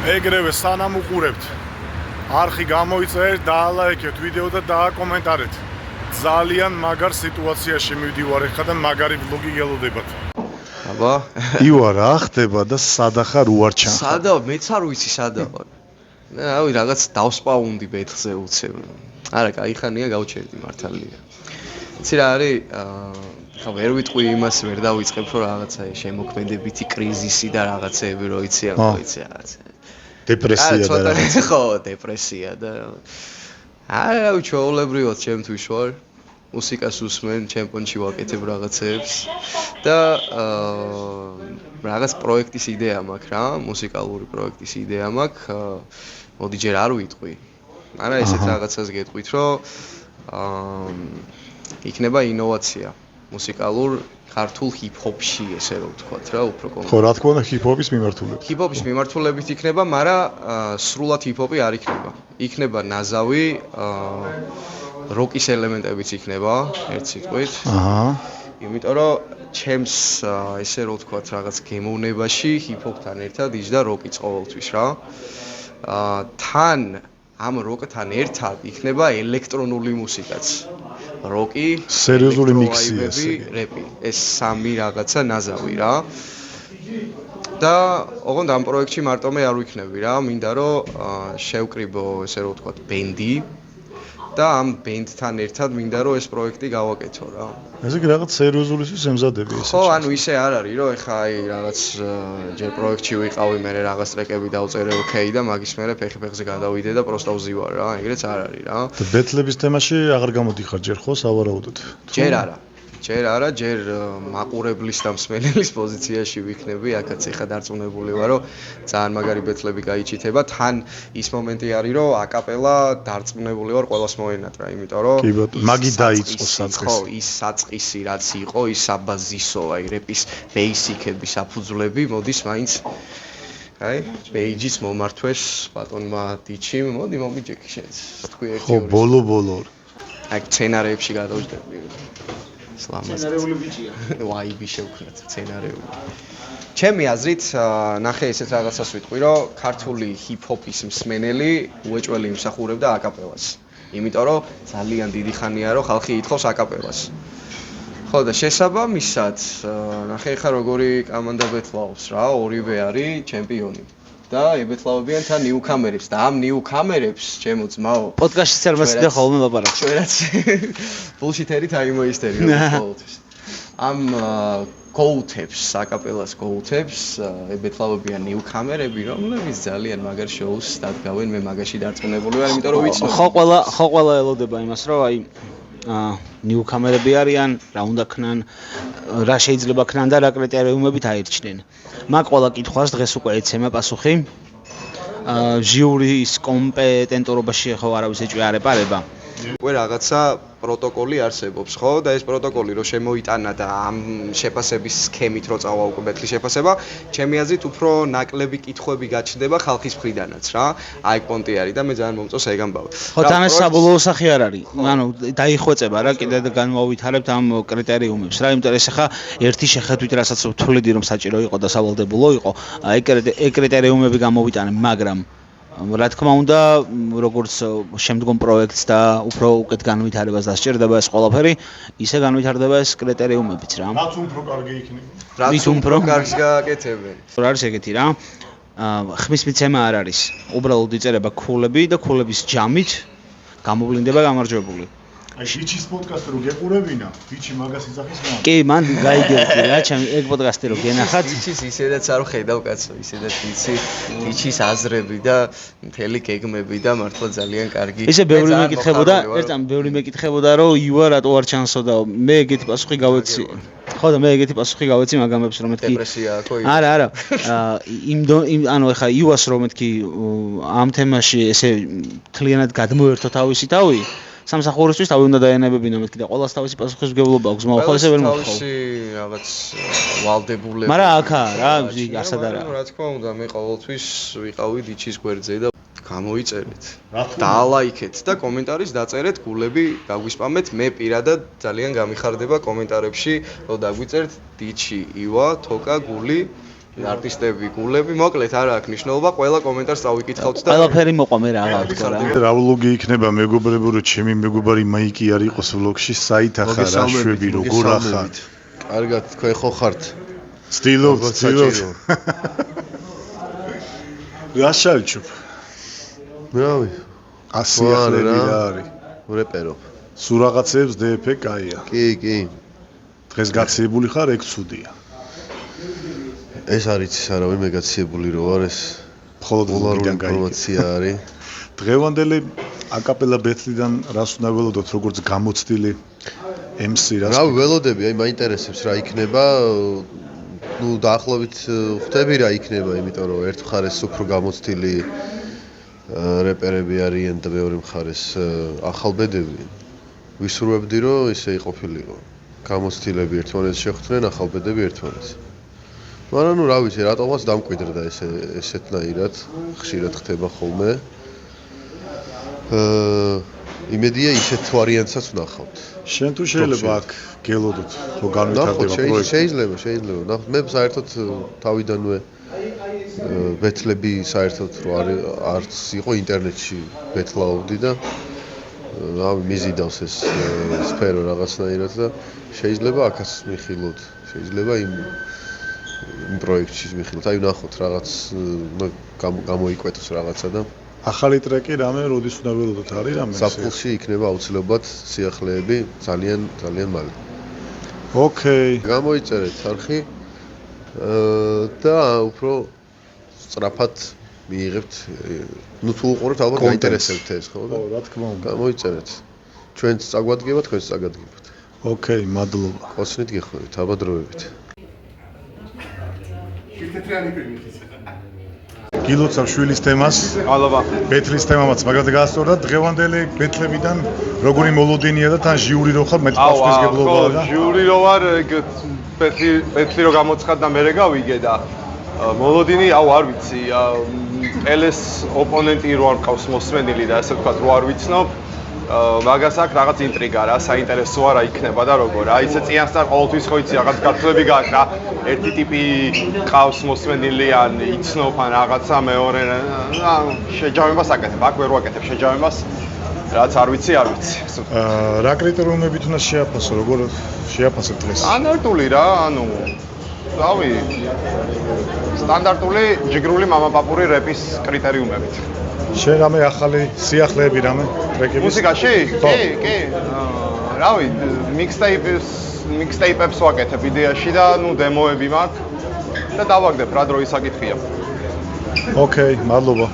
ეგრევე სანამ უყურებთ, არხი გამოიწერეთ, დაალაიქეთ ვიდეო და დააკომენტარეთ. ძალიან მაგარ სიტუაციაში მივდივარ ახლა და მაგარი ვლოგი გელოდებათ. აბა, ივა რა ხდება და სადახარ უარჩან. სადა, მეც არ ვიცი სადა ვარ. რავი, რაღაც დავსპაუნდი ბეთხზე უცებ. არა, კაი ხანია გავჩერდი მართალია. იცი რა არის, ხა ვერ ვიტყვი იმას, ვერ დავიწყებ რომ რაღაცა შემოქმედებითი კრიზისი და რაღაცეები რო იცი, ამო იცი რაღაცა. დეპრესია და რაღაცა. ხო, დეპრესია და არა, უჩვეულებრივად ჩემთვის ვარ. მუსიკას უსმენ, ჩემპიონში ვაკეთებ რაღაცეებს და რაღაც პროექტის იდეა მაქვს რა, მუსიკალური პროექტის იდეა მაქვს. მოდი ჯერ არ ვიტყვი. არა, ესეც რაღაცას გეტყვით, რომ იქნება ინოვაცია მუსიკალურ ქართულ ჰიპ-ჰოპში, ესე რომ ვთქვათ რა, უფრო კონკრეტულად. ხო, რა თქმა უნდა, ჰიპ-ჰოპის მიმართულებით. ჰიპ-ჰოპის მიმართულებით იქნება, მაგრამ სრულად ჰიპ-ჰოპი არ იქნება. იქნება ნაზავი, როკის ელემენტებიც იქნება, ერთ სიტყვით. იმიტომ რომ ჩემს ესე რომ ვთქვათ, რაღაც გემოვნებაში ჰიპ-ჰოპთან ერთად იჯდა როკიც ყოველთვის რა. თან ამ როკთან ერთად იქნება ელექტრონული მუსიკაც. როკი, სერიოზული მიქსი ესე. რეპი. ეს სამი რაღაცა ნაზავი რა. და ოღონდ ამ პროექტში მარტო მე არ ვიქნები რა, მინდა რომ შევკრიბო ესე რომ ვთქვათ ბენდი და ამ ბენდთან ერთად მინდა რომ ეს პროექტი გავაკეთო რა. ესე კი რაღაც სერიოზულისთვის ემზადები ესე. ხო, ანუ ისე არ არის რომ ეხა აი რაღაც ჯერ პროექტში ვიყავი, მე რაღაც ტრეკები დავწერე, ოკეი და მაგის მერე ფეხზე გადავიდე და პროსტა ვზივარ რა, ეგრეც არ არის რა. და ბეთლების თემაში აღარ გამოდიხარ ჯერ ხო სავარაუდოდ? ჯერ არა. ჯერ მაყურებლის და მსმენელის პოზიციაში ვიქნები, აქაც ეხა დარწმუნებული ვარ, რომ ძალიან მაგარი ბეთლები გაიჩითება. თან ის მომენტი არის, რომ აკაპელა დარწმუნებული ვარ ყველას მოენატრა, იმიტომ რომ კი ბატონო, მაგი დაიწყო საწყისი. ხო, ის საწყისი რაც იყო, ის საბაზისო, აი რეპის ბეისიკები, საფუძვლები, მოდის მაინც აი, პეიჯის მომართვეს ბატონმა დიჩიმ, მოდი მომიჯექი შენც. თქვი ერთი. ხო, ბოლო. აი, სცენარეებში გადავждები. სცენარეული ბიჭია. ვაიბი შევქნათ, სცენარეული. ჩემი აზრით, ნახე ესეთ რაღაცას ვიტყვი, რომ ქართული ჰიპ-ჰოპის მსმენელი უეჭველი იმსახურებდა აკაპელას. იმიტომ რომ ძალიან დიდი ხანია, რომ ხალხი ითხოვს აკაპელას. ხო და შესაბამისად, ნახე ხა როგორი კამანდა ბეთლაობს რა, ორივე არის ჩემპიონი. და ებეთლავებიან თან ნიუკამერებს და ამ ნიუკამერებს ჩემო ძმაო პოდკასტში ცერმასი და ხოლმე ლაპარაკს. ჩვენაც ბულშიტერი თაიმოისტერი ყოველთვის. ამ გოუთებს, აკაპელას გოუთებს ებეთლავებიან ნიუკამერები, რომლებიც ძალიან მაგარ შოუს დადგავენ, მე მაგაში დარწმუნებული ვარ, იმიტომ რომ ვიცნობ. ხო ყველა ელოდება იმას, რომ აი ნიუკამერები არიან, რა უნდა ქნან, რა შეიძლება ქნან და რა კრიტერიუმებით აირჩნენ. მაგ ყველა კითხვას დღეს უკვე ეცემა პასუხი. ჟიურის კომპეტენტურობაში ხო არავის ეჭვი არ ეპარება. უკვე რაღაცა პროტოკოლი არსებობს, ხო? და ეს პროტოკოლი რო შემოიტანა და ამ შეფასების სქემით რო წავა უკვე ბეთლის შეფასება, ჩემი აზრით უფრო ნაკლები კითხვები გაჩნდება ხალხის მხრიდანაც რა. აი პონტი არის და მე ძალიან მომწონს ეგ ამბავი. ხო, თან ეს საბოლოო სახე არ არის. ანუ დაიხვეწება რა, კიდე განვავითარებთ ამ კრიტერიუმებს რა, იმიტომ ეს ახლა ერთი შეხედვით რასაც ვთვლიდი რომ საჭირო იყო და სავალდებულო იყო, ეგ კრიტერიუმები გამოვიტანე, მაგრამ რა თქმა უნდა, როგორც შემდგომ პროექტს და უფრო უკეთ განვითარებას დასჭირდება ეს ყველაფერი, ისე განვითარდება ეს კრიტერიუმებიც რა. რაც უფრო კარგი იქნება. რაც უფრო კარგს გააკეთებენ. რა არის ეგეთი რა? ხმის მიცემა არ არის. უბრალოდ იწერება ქულები და ქულების ჯამით გამოვლინდება გამარჯვებული. აი ბიჩის პოდკასტი რო გეყურებინა, ბიჩი მაგას იძახის რა. კი, მან გაიგებდი რა, ჩემი ეგ პოდკასტი რო გენახათ. ბიჩის ისედაც არ ხედავ კაცო, ისედაც ვიცი, ბიჩის აზრები და მთელი გეგმები და მართლა ძალიან კარგი. ისე ბევრი მეკითხებოდა, რომ ივა რატო არ ჩანსოდა, მე ეგეთი პასუხი გავეცი. ხო და მე ეგეთი პასუხი გავეცი მაგამებს რომ მეთქი. დეპრესია ხო? არა. ანუ ეხა ივას რომ მეთქი ამ თემაში ესე თლიანად გადმოერთო თავისი თავი. სამსახურისთვის თავი უნდა დაენებებინა მეთქი და ყოველს თავისი პასუხისმგებლობა აქვს, მაგრამ ხო ესე ვერ მოხდა. თავისი რაღაც ვალდებულება. მაგრამ აქა რა, არსად არა. რა თქმა უნდა, მე ყოველთვის ვიყავი დიჩის გვერდზე და გამოიწერეთ. დაალაიქეთ და კომენტარის დაწერეთ, გულები გაგვისპამეთ. მე პირადად ძალიან გამიხარდება კომენტარებში, რომ დაგვიწერთ დიჩი, ივა, თოკა, გული არტისტები, გულები, მოკლედ არ აქვს მნიშვნელობა, ყველა კომენტარს წავიკითხავთ და ყველაფერი მოყვა მე რა ვთქვა რა. რა ვლოგი იქნება მეგობრებო, რომ ჩემი მეგობარი მაიკი არ იყოს ვლოგში, საით ახარ რა შვები როგორ ახარ. კარგად, თქვენ ხო ხართ? ცდილობ. რა შალჩუ? რავი, ასიახლები რა არის? რეპერობ. სულ რაღაცებს DF კაია. კი. დღეს გაციებული ხარ, ეგ ცუდია. ეს არის ის არავინ მე გაციებული რო არ ეს მხოლოდ პოლარული ვლოგიდან გაიგე. ინფორმაცია არის. დღევანდელი აკაპელა ბეთლიდან რას უნდა ველოდოთ, როგორც გამოცდილი MC რას? რავი, ველოდები, აი მაინტერესებს რა იქნება. ნუ დაახლოებით ხვდები რა იქნება, იმიტომ რომ ერთ მხარეს უფრო გამოცდილი რეპერები არიან და მეორე მხარეს ახალბედები. ვისურვებდი რომ ისე იყოფილიყო. გამოცდილები ერთმანეთს შეხვდნენ, ახალბედები ერთმანეთს. მაგრამ ნუ რა ვიცი, რატომაც დამკვიდრდა ესეთნაირად, ხშირად ხდება ხოლმე. იმედია ისეთ ვარიანტსაც ვნახავთ. შენ თუ შეიძლება აქ გელოდოთ, რომ განვითარდება პროექტი. შეიძლება. მე საერთოდ თავიდანვე ბეთლები საერთოდ რო არც იყო ინტერნეტში ბეთლაობდი და რავი მიზიდავს ეს სფერო რაღაცნაირად და შეიძლება აქაც მიხილოთ, შეიძლება იმ პროექტში მიხილოთ. აი ვნახოთ რაღაც გამოიკვეთოს რაღაცა და ახალი ტრეკი რამე როდის უნდა ველოდოთ არის რამე? საფულში იქნება აუცილებლად სიახლეები ძალიან მალე. ოკეი. გამოიწერეთ არხი და უფრო სწრაფად მიიღებთ. ნუ თუ უყურებთ ალბათ გაინტერესებთ ეს, ხო? ხო, რა თქმა უნდა. გამოიწერეთ. ჩვენც წაგვადგება, თქვენც წაგადგებათ. ოკეი, მადლობა. ხოსნით გეხვევით, აბადროებით. გილოცავ შვილის თემას. მადლობა. ბეთლის თემამაც მაგათ გაასწორდა. დღევანდელი ბეთლებიდან როგორი მოლოდინია და თან ჟიური რო ხარ, მე პასუხისგებლობაა და ჟიური რო ვარ, ბეთლი რო გამოცხადდა მე გავიგე და მოლოდინი, არ ვიცი, ელეს ოპონენტი რო არ მყავს მოსმენილი და ასე ვთქვათ, რო არ ვიცნობ, მაგას აქ რაღაც ინტრიგა რა, საინტერესოა რა იქნება და როგორ. აი ესე წინასწარ ყოველთვის ხო იცი რაღაც გათვლები გაქვს რა. ერთი ტიპი ყავს მოსმენილი ან იცნობ ან რაღაცა, მეორე შეჯამებას აკეთებ, აქ ვერ ვაკეთებ შეჯამებას. რაც არ ვიცი. რა კრიტერიუმებით უნდა შეაფასო, როგორ შეაფასებ დღეს? სტანდარტული რა, რავი, სტანდარტული ჯიგრული მამაპაპური რეპის კრიტერიუმებით. შენ რამე ახალი სიახლეები რამე ტრეკების? მუსიკაში? კი. რავი, mixtape-ებს ვაკეთებ იდეაში და დემოები მაქვს და დავაგდებ რა დროის საკითხია. ოკეი, მადლობა.